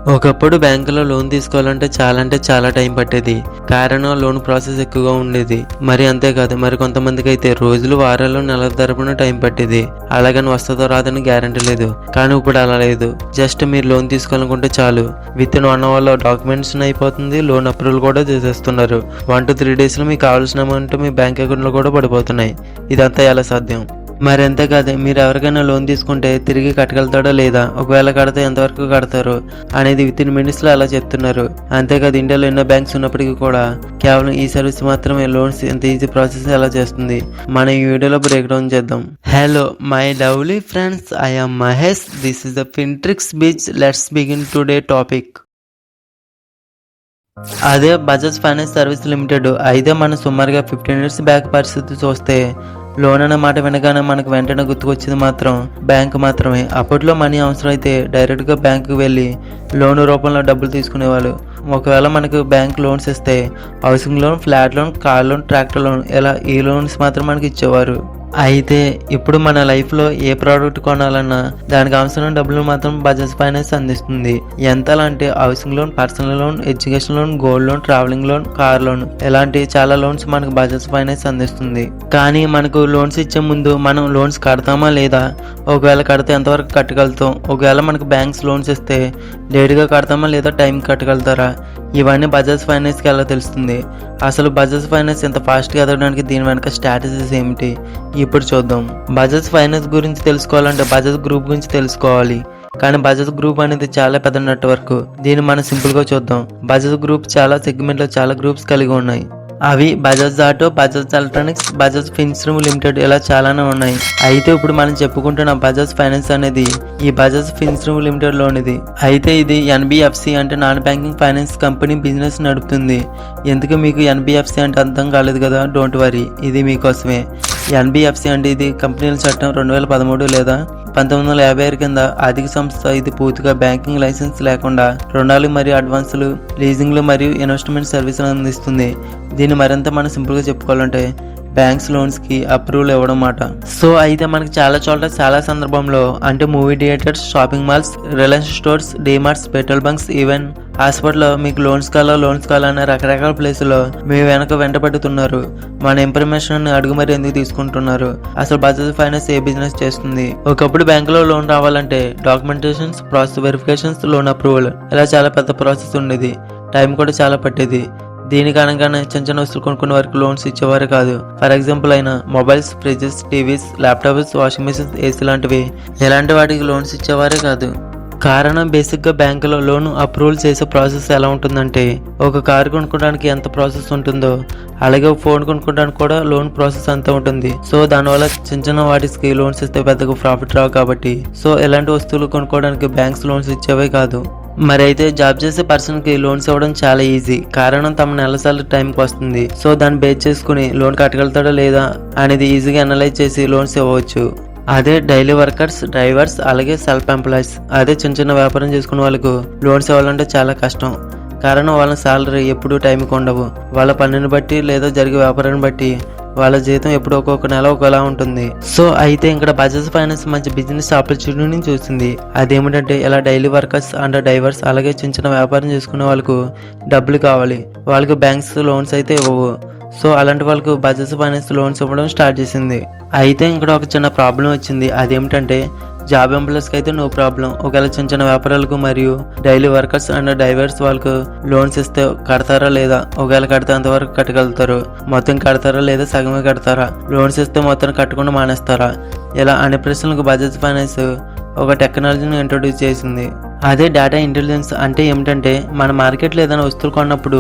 ఒకప్పుడు బ్యాంకులో లోన్ తీసుకోవాలంటే చాలా టైం పట్టేది. కారణం లోన్ ప్రాసెస్ ఎక్కువగా ఉండేది. మరి అంతేకాదు, మరి కొంతమందికి అయితే రోజులు, వారాలు, నెలల తరపున టైం పట్టేది. అలాగని వస్తుందో రాదని గ్యారంటీ లేదు. కానీ ఇప్పుడు అలా లేదు. జస్ట్ మీరు లోన్ తీసుకోవాలనుకుంటే చాలు, విత్ ఇన్ 1 hour డాక్యుమెంట్స్ అయిపోతుంది. లోన్ అప్రూవల్ కూడా చేసేస్తున్నారు. 1 to 3 days లో మీకు కావాల్సిన అమౌంట్ మీ బ్యాంక్ అకౌంట్ లో కూడా పడిపోతున్నాయి. ఇదంతా ఎలా సాధ్యం? మరి అంతేకాదు, మీరు ఎవరికైనా లోన్ తీసుకుంటే తిరిగి కట్టగలుగుతాడో లేదా, ఒకవేళ కడితే ఎంతవరకు కడతారు అనేది విత్ ఇన్ మినిట్స్లో అలా చెప్తున్నారు. అంతేకాదు, ఇండియాలో ఎన్నో బ్యాంక్స్ ఉన్నప్పటికీ కూడా కేవలం ఈ సర్వీస్ మాత్రమే లోన్స్ ఎంత ఈజీ ప్రాసెస్ ఎలా చేస్తుంది. మన ఈ వీడియోలో బ్రేక్ డౌన్ చేద్దాం. Hello my lovely friends, I am Mahesh. This is the Fintrix beach. Let's begin today topic. అదే బజాజ్ ఫైనాన్స్ సర్వీస్ లిమిటెడ్. అయితే మనం సుమారుగా 15 years బ్యాక్ పరిస్థితి చూస్తే లోన్ అనే మాట వినగానే మనకు వెంటనే గుర్తుకొచ్చేది మాత్రం బ్యాంక్ మాత్రమే. అప్పట్లో మనీ అవసరం అయితే డైరెక్ట్గా బ్యాంకుకి వెళ్ళి లోన్ రూపంలో డబ్బులు తీసుకునేవాళ్ళు. ఒకవేళ మనకు బ్యాంక్ లోన్స్ ఇస్తే housing loan, flat loan, car loan, tractor loan, ఇలా ఈ లోన్స్ మాత్రం మనకి ఇచ్చేవారు. అయితే ఇప్పుడు మన లైఫ్లో ఏ ప్రోడక్ట్ కొనాలన్నా దానికి అవసరం డబ్బులు మాత్రం బజాజ్ ఫైనాన్స్ అందిస్తుంది. ఎంతలా అంటే housing loan, personal loan, education loan, gold loan, travelling loan, car loan, ఇలాంటి చాలా లోన్స్ మనకు బజాజ్ ఫైనాన్స్ అందిస్తుంది. కానీ మనకు లోన్స్ ఇచ్చే ముందు మనం లోన్స్ కడతామా లేదా, ఒకవేళ కడితే ఎంతవరకు కట్టగలుగుతాం, ఒకవేళ మనకు బ్యాంక్స్ లోన్స్ ఇస్తే లేట్గా కడతామా లేదా టైం కట్టగలుగుతారా, ఇవన్నీ బజాజ్ ఫైనాన్స్కి ఎలా తెలుస్తుంది? అసలు బజాజ్ ఫైనాన్స్ ఎంత ఫాస్ట్గా ఎదగడానికి దీని వెనక స్ట్రాటజీస్ ఏమిటి ఇప్పుడు చూద్దాం. బజాజ్ ఫైనాన్స్ గురించి తెలుసుకోవాలంటే బజాజ్ గ్రూప్ గురించి తెలుసుకోవాలి. కానీ బజాజ్ గ్రూప్ అనేది చాలా పెద్ద నెట్వర్క్. దీన్ని మనం సింపుల్గా చూద్దాం. బజాజ్ గ్రూప్ చాలా సెగ్మెంట్లో చాలా గ్రూప్స్ కలిగి ఉన్నాయి. అవి Bajaj auto, Bajaj electronics, Bajaj Finserv limited, ఇలా చాలానే ఉన్నాయి. అయితే ఇప్పుడు మనం చెప్పుకుంటున్న బజాజ్ ఫైనాన్స్ అనేది ఈ బజాజ్ ఫిన్సర్వ్ లిమిటెడ్ లోనిది. అయితే ఇది ఎన్బిఎఫ్సి అంటే non banking finance company business నడుపుతుంది. ఎందుకు మీకు ఎన్బిఎఫ్సి అంటే అర్థం కాలేదు కదా, డోంట్ వరీ, ఇది మీకోసమే. ఎన్బిఎఫ్సి అంటే ఇది కంపెనీల చట్టం 2013 లేదా 1956 కింద ఆర్థిక సంస్థ. ఇది పూర్తిగా బ్యాంకింగ్ లైసెన్స్ లేకుండా రుణాలు మరియు అడ్వాన్సులు, లీజింగ్లు మరియు ఇన్వెస్ట్మెంట్ సర్వీసులు అందిస్తుంది. దీన్ని మరింత మనం సింపుల్గా చెప్పుకోవాలంటే బ్యాంక్స్ లోన్స్ కి అప్రూవల్ ఇవ్వడం మాట. సో అయితే మనకి చాలా చోట్ల చాలా సందర్భంలో అంటే movie theatres, shopping malls, Reliance stores, DMarts, petrol bunks, even హాస్పిటల్లో మీకు లోన్స్ కావాలనే రకరకాల ప్లేసుల్లో మీ వెంట పడుతున్నారు. మన ఇన్ఫర్మేషన్ అడుగు మరి ఎందుకు తీసుకుంటున్నారు? అసలు బజాజ్ ఫైనాన్స్ ఏ బిజినెస్ చేస్తుంది? ఒకప్పుడు బ్యాంకులో లోన్ రావాలంటే documentations, process verifications, loan approval, ఇలా చాలా పెద్ద ప్రాసెస్ ఉండేది. టైం కూడా చాలా పట్టేది. దీని కారణంగానే చిన్న వస్తువులు కొనుక్కునే వారికి లోన్స్ ఇచ్చేవారు కాదు. ఫర్ ఎగ్జాంపుల్ అయినా mobiles, fridges, TVs, laptops, washing machines, AC లాంటివి, ఇలాంటి వాటికి లోన్స్ ఇచ్చేవారే కాదు. కారణం బేసిక్గా బ్యాంకులో లోన్ అప్రూవల్ చేసే ప్రాసెస్ ఎలా ఉంటుందంటే, ఒక కారు కొనుక్కోవడానికి ఎంత ప్రాసెస్ ఉంటుందో అలాగే ఫోన్ కొనుక్కోవడానికి కూడా లోన్ ప్రాసెస్ అంతా ఉంటుంది. సో దానివల్ల చిన్న వాటికి లోన్స్ ఇస్తే పెద్దగా ప్రాఫిట్ రావు కాబట్టి సో ఇలాంటి వస్తువులు కొనుక్కోవడానికి బ్యాంక్స్ లోన్స్ ఇచ్చేవే కాదు. మరి అయితే జాబ్ చేసే పర్సన్ కి లోన్స్ ఇవ్వడం చాలా ఈజీ. కారణం తమ నెల సార్లు టైంకి వస్తుంది. సో దాన్ని బేస్ చేసుకుని లోన్ కట్టగలుగుతాడా లేదా అనేది ఈజీగా అనలైజ్ చేసి లోన్స్ ఇవ్వచ్చు. అదే డైలీ వర్కర్స్, డ్రైవర్స్, అలాగే సెల్ఫ్ ఎంప్లాయీస్, అదే చిన్న వ్యాపారం చేసుకునే వాళ్ళకు లోన్స్ ఇవ్వాలంటే చాలా కష్టం. కారణం వాళ్ళ సాలరీ ఎప్పుడూ టైంకి ఉండవు. వాళ్ళ పనిని బట్టి లేదా జరిగే వ్యాపారాన్ని బట్టి వాళ్ళ జీతం ఎప్పుడు ఒక్కొక్క నెల ఒకలా ఉంటుంది. సో అయితే ఇక్కడ బజాజ్ ఫైనాన్స్ మంచి బిజినెస్ ఆపర్చునిటీని చూసింది. అదేమిటంటే ఇలా డైలీ వర్కర్స్ అండ్ డ్రైవర్స్ అలాగే చిన్న వ్యాపారం చేసుకునే వాళ్ళకు డబ్బులు కావాలి. వాళ్ళకి బ్యాంక్స్ లోన్స్ అయితే ఇవ్వవు. సో అలాంటి వాళ్ళకు బజాజ్ ఫైనాన్స్ లోన్స్ ఇవ్వడం స్టార్ట్ చేసింది. అయితే ఇక్కడ ఒక చిన్న ప్రాబ్లం వచ్చింది. అదేమిటంటే జాబ్ ఎంప్లాయీస్కి అయితే నో ప్రాబ్లం. ఒకవేళ చిన్న వ్యాపారాలకు మరియు డైలీ వర్కర్స్ అండ్ డ్రైవర్స్ వాళ్ళకు లోన్స్ ఇస్తే కడతారా లేదా, ఒకవేళ కడితే అంతవరకు కట్టగలుగుతారు, మొత్తం కడతారా లేదా సగమే కడతారా, లోన్స్ ఇస్తే మొత్తం కట్టకుండా మానేస్తారా, ఇలా అనే ప్రశ్నలకు బజాజ్ ఫైనాన్స్ ఒక టెక్నాలజీని ఇంట్రొడ్యూస్ చేసింది. అదే డేటా ఇంటెలిజెన్స్. అంటే ఏమిటంటే మన మార్కెట్లో ఏదైనా వస్తువులు కొన్నప్పుడు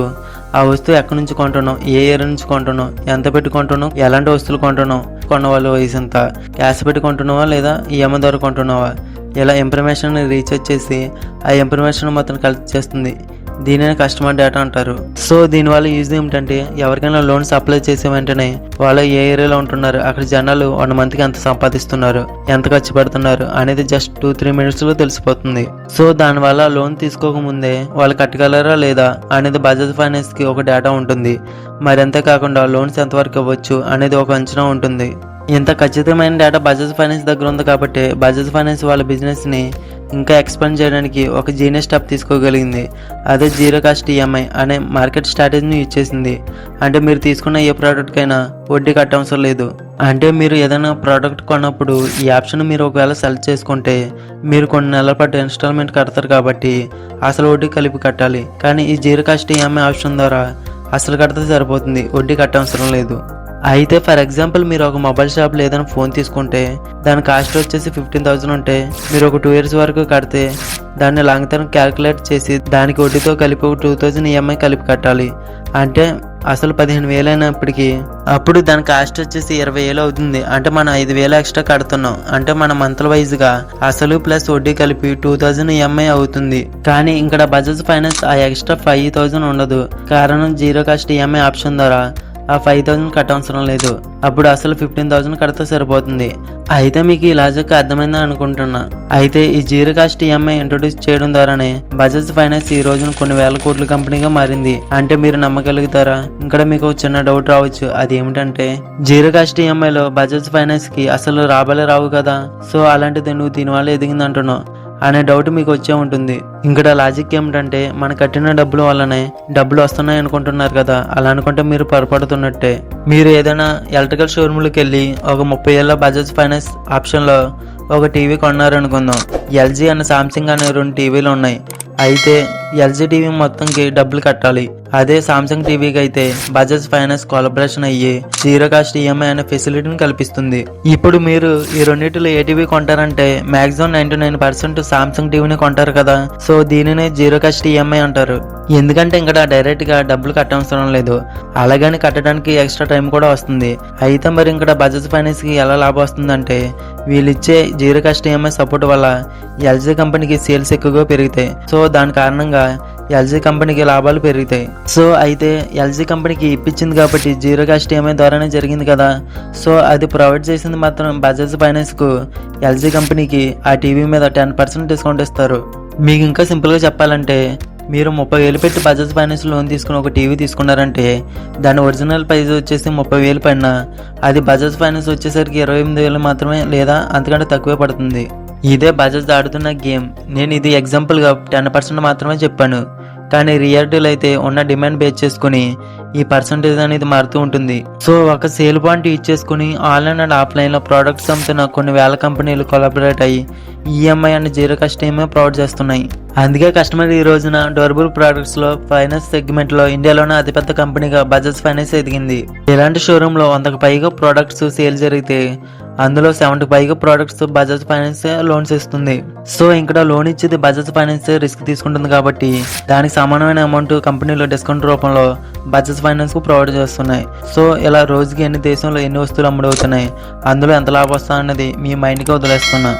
ఆ వస్తువు ఎక్కడి నుంచి కొంటున్నాం, ఏ ఏరియా నుంచి కొంటున్నాం, ఎంత పెట్టి కొంటున్నాం, ఎలాంటి వస్తువులు కొంటున్నాం, కొన్న వాళ్ళ వయసు ఎంత, క్యాష్ పెట్టి కొంటున్నావా లేదా ఈఎంఐ ద్వారా కొంటున్నావా, ఇలా ఇన్ఫర్మేషన్ రీసెర్చ్ చేసి ఆ ఇన్ఫర్మేషన్ మొత్తం కలెక్ట్ చేస్తుంది. దీనిని కస్టమర్ డేటా అంటారు. సో దీనివల్ల యూజ్ ఏమిటంటే ఎవరికైనా లోన్స్ అప్లై చేసే వెంటనే వాళ్ళు ఏ ఏరియాలో ఉంటున్నారు, అక్కడ జనాలు 1 monthకి ఎంత సంపాదిస్తున్నారు, ఎంత ఖర్చు పెడుతున్నారు అనేది జస్ట్ 2-3 minutesలో తెలిసిపోతుంది. సో దానివల్ల లోన్ తీసుకోకముందే వాళ్ళు కట్టగలరా లేదా అనేది బజాజ్ ఫైనాన్స్కి ఒక డేటా ఉంటుంది. మరి అంతేకాకుండా లోన్స్ ఎంతవరకు ఇవ్వచ్చు అనేది ఒక అంచనా ఉంటుంది. ఇంత ఖచ్చితమైన డేటా బజాజ్ ఫైనాన్స్ దగ్గర ఉంది కాబట్టి బజాజ్ ఫైనాన్స్ వాళ్ళ బిజినెస్ని ఇంకా ఎక్స్పాండ్ చేయడానికి ఒక జీనియస్ స్టెప్ తీసుకోగలిగింది. అదే జీరో కాస్ట్ ఈఎంఐ అనే మార్కెట్ స్ట్రాటజీని యూజ్ చేసింది. అంటే మీరు తీసుకున్న ఏ ప్రోడక్ట్కైనా వడ్డీ కట్టవసరం లేదు. అంటే మీరు ఏదైనా ప్రోడక్ట్ కొన్నప్పుడు ఈ ఆప్షన్ మీరు ఒకవేళ సెలెక్ట్ చేసుకుంటే మీరు కొన్ని నెలల పాటు ఇన్స్టాల్మెంట్ కడతారు కాబట్టి అసలు వడ్డీ కలిపి కట్టాలి. కానీ ఈ జీరో కాస్ట్ ఈఎంఐ ఆప్షన్ ద్వారా అసలు కడితే సరిపోతుంది, వడ్డీ కట్టవసరం లేదు. అయితే ఫర్ ఎగ్జాంపుల్ మీరు ఒక మొబైల్ షాప్లో ఏదైనా ఫోన్ తీసుకుంటే దాని కాస్ట్ వచ్చేసి 15,000 ఉంటే మీరు ఒక 2 years వరకు కడితే దాన్ని లాంగ్ టర్మ్ క్యాలిక్యులేట్ చేసి దానికి వడ్డీతో కలిపి 2,000 ఈఎంఐ కలిపి కట్టాలి. అంటే అసలు 15,000 అయినప్పటికీ అప్పుడు దాని కాస్ట్ వచ్చేసి 20,000 అవుతుంది. అంటే మనం 5,000 ఎక్స్ట్రా కడుతున్నాం. అంటే మన మంత్లీ వైజ్గా అసలు ప్లస్ వడ్డీ కలిపి 2,000 ఈఎంఐ అవుతుంది. కానీ ఇక్కడ బజాజ్ ఫైనాన్స్ ఆ ఎక్స్ట్రా 5,000 ఉండదు. కారణం జీరో కాస్ట్ ఈఎంఐ ఆప్షన్ ద్వారా ఆ 5,000 కట్టవసరం లేదు. అప్పుడు అసలు 15,000 కడితే సరిపోతుంది. అయితే మీకు ఈ లాజిక్ అర్థమైందని అనుకుంటున్నా. అయితే ఈ జీరో కాస్ట్ ఈఎంఐ ఇంట్రొడ్యూస్ చేయడం ద్వారానే బజాజ్ ఫైనాన్స్ ఈ రోజున కొన్ని వేల కోట్ల కంపెనీగా మారింది. అంటే మీరు నమ్మగలుగుతారా? ఇక్కడ మీకు చిన్న డౌట్ రావచ్చు. అది ఏమిటంటే జీరో కాస్ట్ ఈఎంఐలో బజాజ్ ఫైనాన్స్ కి అసలు రాబలే రావు కదా, సో అలాంటిది నువ్వు దీనివల్ల ఎదిగింది అంటున్నావు అనే డౌట్ మీకు వచ్చే ఉంటుంది. ఇక్కడ లాజిక్ ఏమిటంటే మన కట్టిన డబ్బుల వల్లనే డబ్బులు వస్తున్నాయి అనుకుంటున్నారు కదా. అలా అనుకుంటే మీరు పొరపడుతున్నట్టే. మీరు ఏదైనా ఎలక్ట్రికల్ షోరూమ్కి వెళ్ళి ఒక 30 ఏళ్ళ బజాజ్ ఫైనాన్స్ ఆప్షన్లో ఒక టీవీ కొన్నారనుకుందాం. ఎల్జీ అన్న సామ్సంగ్ అనే 2 టీవీలు ఉన్నాయి. అయితే ఎల్జీ టీవీ మొత్తంకి డబ్బులు కట్టాలి. అదే సామ్సంగ్ టీవీకి అయితే బజాజ్ ఫైనాన్స్ కొలాబరేషన్ అయ్యి జీరో కాస్ట్ ఈఎంఐ అనే ఫెసిలిటీని కల్పిస్తుంది. ఇప్పుడు మీరు ఈ రెండింటిలో ఏ టీవీ కొంటారంటే మాక్సిమం 99% సామ్సంగ్ టీవీని కొంటారు కదా. సో దీనినే జీరో కాస్ట్ ఈఎంఐ అంటారు. ఎందుకంటే ఇక్కడ డైరెక్ట్ గా డబ్బులు కట్టవసరం లేదు, అలాగని కట్టడానికి ఎక్స్ట్రా టైం కూడా వస్తుంది. అయితే మరి ఇక్కడ బజాజ్ ఫైనాన్స్ కి ఎలా లాభం వస్తుందంటే వీళ్ళు ఇచ్చే జీరో కాస్ట్ ఈఎంఐ సపోర్ట్ వల్ల ఎల్జీ కంపెనీకి సేల్స్ ఎక్కువగా పెరుగుతాయి. సో దాని కారణంగా ఎల్జీ కంపెనీకి లాభాలు పెరుగుతాయి. సో అయితే ఎల్జీ కంపెనీకి ఇప్పించింది కాబట్టి జీరో కాస్ట్ ఈఎంఐ ద్వారానే జరిగింది కదా. సో అది ప్రొవైడ్ చేసింది మాత్రం బజాజ్ ఫైనాన్స్ కు ఎల్జీ కంపెనీకి ఆ టీవీ మీద 10% డిస్కౌంట్ ఇస్తారు. మీకు ఇంకా సింపుల్గా చెప్పాలంటే మీరు 30,000 పెట్టి బజాజ్ ఫైనాన్స్ లోన్ తీసుకుని ఒక టీవీ తీసుకున్నారంటే దాని ఒరిజినల్ ప్రైస్ వచ్చేసి 30,000 పైన అది బజాజ్ ఫైనాన్స్ వచ్చేసరికి 28,000 మాత్రమే, లేదా అంతకంటే తక్కువే పడుతుంది. ఇదే బజాజ్ ఆడుతున్న గేమ్. నేను ఇది ఎగ్జాంపుల్గా 10% మాత్రమే చెప్పాను, కానీ రియాలిటీలో అయితే ఉన్న డిమాండ్ బేస్ చేసుకుని ఈ పర్సంటేజ్ అనేది మారుతూ ఉంటుంది. సో ఒక సేల్ పాయింట్ యూజ్ చేసుకుని ఆన్లైన్ అండ్ ఆఫ్లైన్ లో ప్రొడక్ట్స్ అమ్ముతున్న కొన్ని వేల కంపెనీలు కొలాబరేట్ అయ్యి EMI and zero cost EMI provide చేస్తున్నాయి. అందుకే కస్టమర్ ఈ రోజున డ్యూరబుల్ ప్రొడక్ట్స్ లో ఫైనాన్స్ సెగ్మెంట్ లో ఇండియాలోనే అతిపెద్ద కంపెనీగా బజాజ్ ఫైనాన్స్ ఎదిగింది. ఇలాంటి షోరూమ్ లో 100కు పైగా ప్రొడక్ట్స్ సేల్ జరిగితే అందులో 70కి పైగా ప్రొడక్ట్స్ బజాజ్ ఫైనాన్స్ లోన్స్ ఇస్తుంది. సో ఇక్కడ లోన్ ఇచ్చేది బజాజ్ ఫైనాన్స్ రిస్క్ తీసుకుంటుంది కాబట్టి దానికి సమానమైన అమౌంట్ కంపెనీలో డిస్కౌంట్ రూపంలో బజాజ్ ఫైనాన్స్ కు ప్రొవైడ్ చేస్తున్నాయి. సో ఇలా రోజుకి ఎన్ని దేశంలో ఎన్ని వస్తువులు అమ్ముడవుతున్నాయి, అందులో ఎంత లాభం వస్తా అన్నది మీ మైండ్కి వదిలేస్తున్నా.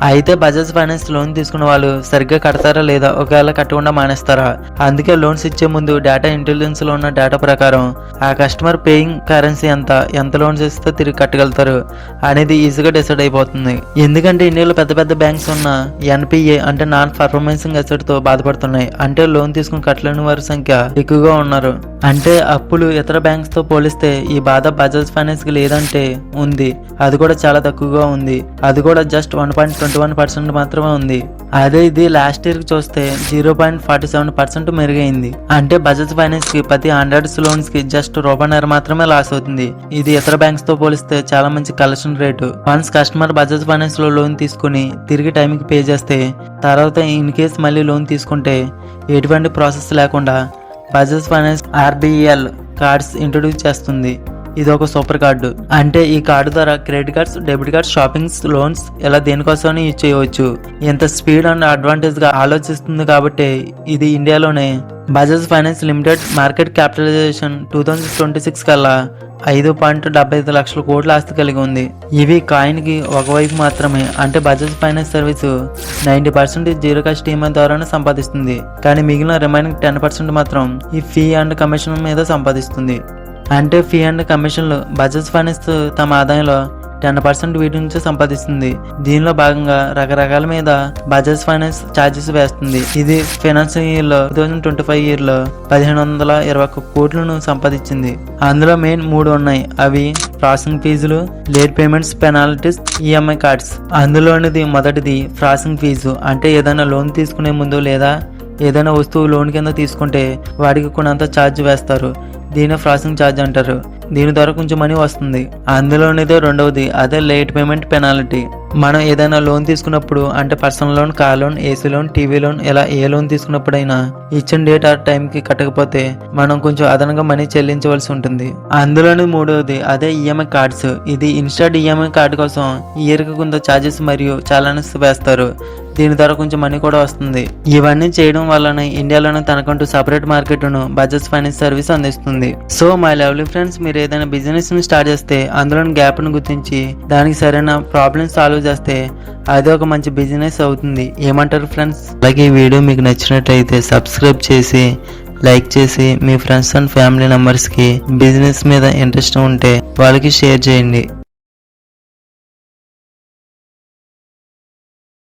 అయితే బజాజ్ ఫైనాన్స్ లోన్ తీసుకున్న వాళ్ళు సరిగ్గా కడతారా లేదా, ఒకవేళ కట్టకుండా మానేస్తారా? అందుకే లోన్స్ ఇచ్చే ముందు డేటా ఇంటెలిజెన్స్ లో ఉన్న డేటా ప్రకారం ఆ కస్టమర్ పేయింగ్ కరెన్సీ ఎంత లోన్స్ ఇస్తే తిరిగి కట్టగలుగుతారు అనేది ఈజీగా డిసైడ్ అయిపోతుంది. ఎందుకంటే ఇండియాలో పెద్ద పెద్ద బ్యాంక్స్ ఉన్న ఎన్పిఏ అంటే నాన్ పర్ఫార్మెన్సింగ్ అసెట్ తో బాధపడుతున్నాయి. అంటే లోన్ తీసుకుని కట్టలేని వారి సంఖ్య ఎక్కువగా ఉన్నారు. అంటే అప్పులు ఇతర బ్యాంక్స్ తో పోలిస్తే ఈ బాధ బజాజ్ ఫైనాన్స్ కి లేదంటే ఉంది, అది కూడా చాలా తక్కువగా ఉంది. అది కూడా జస్ట్ 1.21% మాత్రమే ఉంది. అదే ఇది లాస్ట్ ఇయర్ కి చూస్తే 0.47% మెరుగైంది. అంటే బజాజ్ ఫైనాన్స్ కి ప్రతి 100 లోన్స్ కి జస్ట్ ₹1.5 మాత్రమే లాస్ అవుతుంది. ఇది ఇతర బ్యాంక్స్ తో పోలిస్తే చాలా మంచి collection rate. Once customer Bajaj finance లో లోన్ తీసుకుని తిరిగి టైంకి పే చేస్తే తర్వాత ఇన్ కేస్ మళ్ళీ లోన్ తీసుకుంటే ఎటువంటి ప్రాసెస్ లేకుండా Bajaj finance RBL cards introduce చేస్తుంది. ఇది ఒక సూపర్ కార్డు. అంటే ఈ కార్డు ద్వారా credit cards, debit cards, shoppings, loans ఇలా దేనికోసం యూజ్ చేయవచ్చు. ఎంత స్పీడ్ అండ్ అడ్వాంటేజ్ గా ఆలోచిస్తుంది కాబట్టి ఇది ఇండియాలోనే Bajaj finance limited market capitalization 2026 కల్లా 5.75 లక్షల కోట్ల ఆస్తి కలిగి ఉంది. ఇవి కాయిన్ కి ఒకవైపు మాత్రమే. అంటే Bajaj finance service 90% zero cost EMI ద్వారానే సంపాదిస్తుంది, కానీ మిగిలిన రిమైనింగ్ 10% మాత్రం ఈ ఫీ అండ్ కమిషన్ మీద సంపాదిస్తుంది. అంటే ఫీ అండ్ కమిషన్లు బజాజ్ ఫైనాన్స్ తమ ఆదాయంలో 10% వీటి నుంచి సంపాదిస్తుంది. దీనిలో భాగంగా రకరకాల మీద బజాజ్ ఫైనాన్స్ ఛార్జెస్ వేస్తుంది. ఇది ఫైనాన్షియల్ ఇయర్ లో 2025 ఇయర్ లో 1521 కోట్లను సంపాదించింది. అందులో మెయిన్ 3 ఉన్నాయి. అవి ప్రాసెసింగ్ ఫీజులు, late payments, penalties, EMI cards. అందులోనిది మొదటిది ప్రాసెసింగ్ ఫీజు. అంటే ఏదైనా లోన్ తీసుకునే ముందు లేదా ఏదైనా వస్తువు లోన్ కింద తీసుకుంటే వాడికి కొన్నంత ఛార్జ్ వేస్తారు. దీన్ని ప్రాసెసింగ్ ఛార్జ్ అంటారు. దీని ద్వారా కొంచెం మనీ వస్తుంది. అందులోనిదే రెండవది, అదే లేట్ పేమెంట్ పెనాల్టీ. మనం ఏదైనా లోన్ తీసుకున్నప్పుడు అంటే personal loan, car loan, AC loan, TV loan, ఇలా ఏ లోన్ తీసుకున్నప్పుడైనా ఇచ్చిన డేట్ ఆ టైంకి కట్టకపోతే మనం కొంచెం అదనంగా మనీ చెల్లించవలసి ఉంటుంది. అందులోని మూడవది అదే ఈఎంఐ కార్డ్స్. ఇది ఇన్స్టాంట్ ఈఎంఐ కార్డు కోసం ఇయర్కి కొంత ఛార్జెస్ మరియు చాలాన్స్ వేస్తారు. దీని ద్వారా కొంచెం మనీ కూడా వస్తుంది. ఇవన్నీ చేయడం వలన ఇండియాలోనే తనకంటూ సపరేట్ మార్కెట్ను బజాజ్ ఫైనాన్స్ సర్వీస్ అందిస్తుంది. సో మై లవ్లీ ఫ్రెండ్స్, మీరు ఏదైనా బిజినెస్ ని స్టార్ట్ చేస్తే అందులోని గ్యాప్ ను గుర్తించి దానికి సరైన ప్రాబ్లమ్ సాల్వ్ చేస్తే అదే ఒక మంచి బిజినెస్ అవుతుంది. ఏమంటారు ఫ్రెండ్స్? అలాగే ఈ వీడియో మీకు నచ్చినట్లయితే సబ్స్క్రైబ్ చేసి లైక్ చేసి మీ ఫ్రెండ్స్ అండ్ ఫ్యామిలీ మెంబర్స్ కి బిజినెస్ మీద ఇంట్రెస్ట్ ఉంటే వాళ్ళకి షేర్ చేయండి.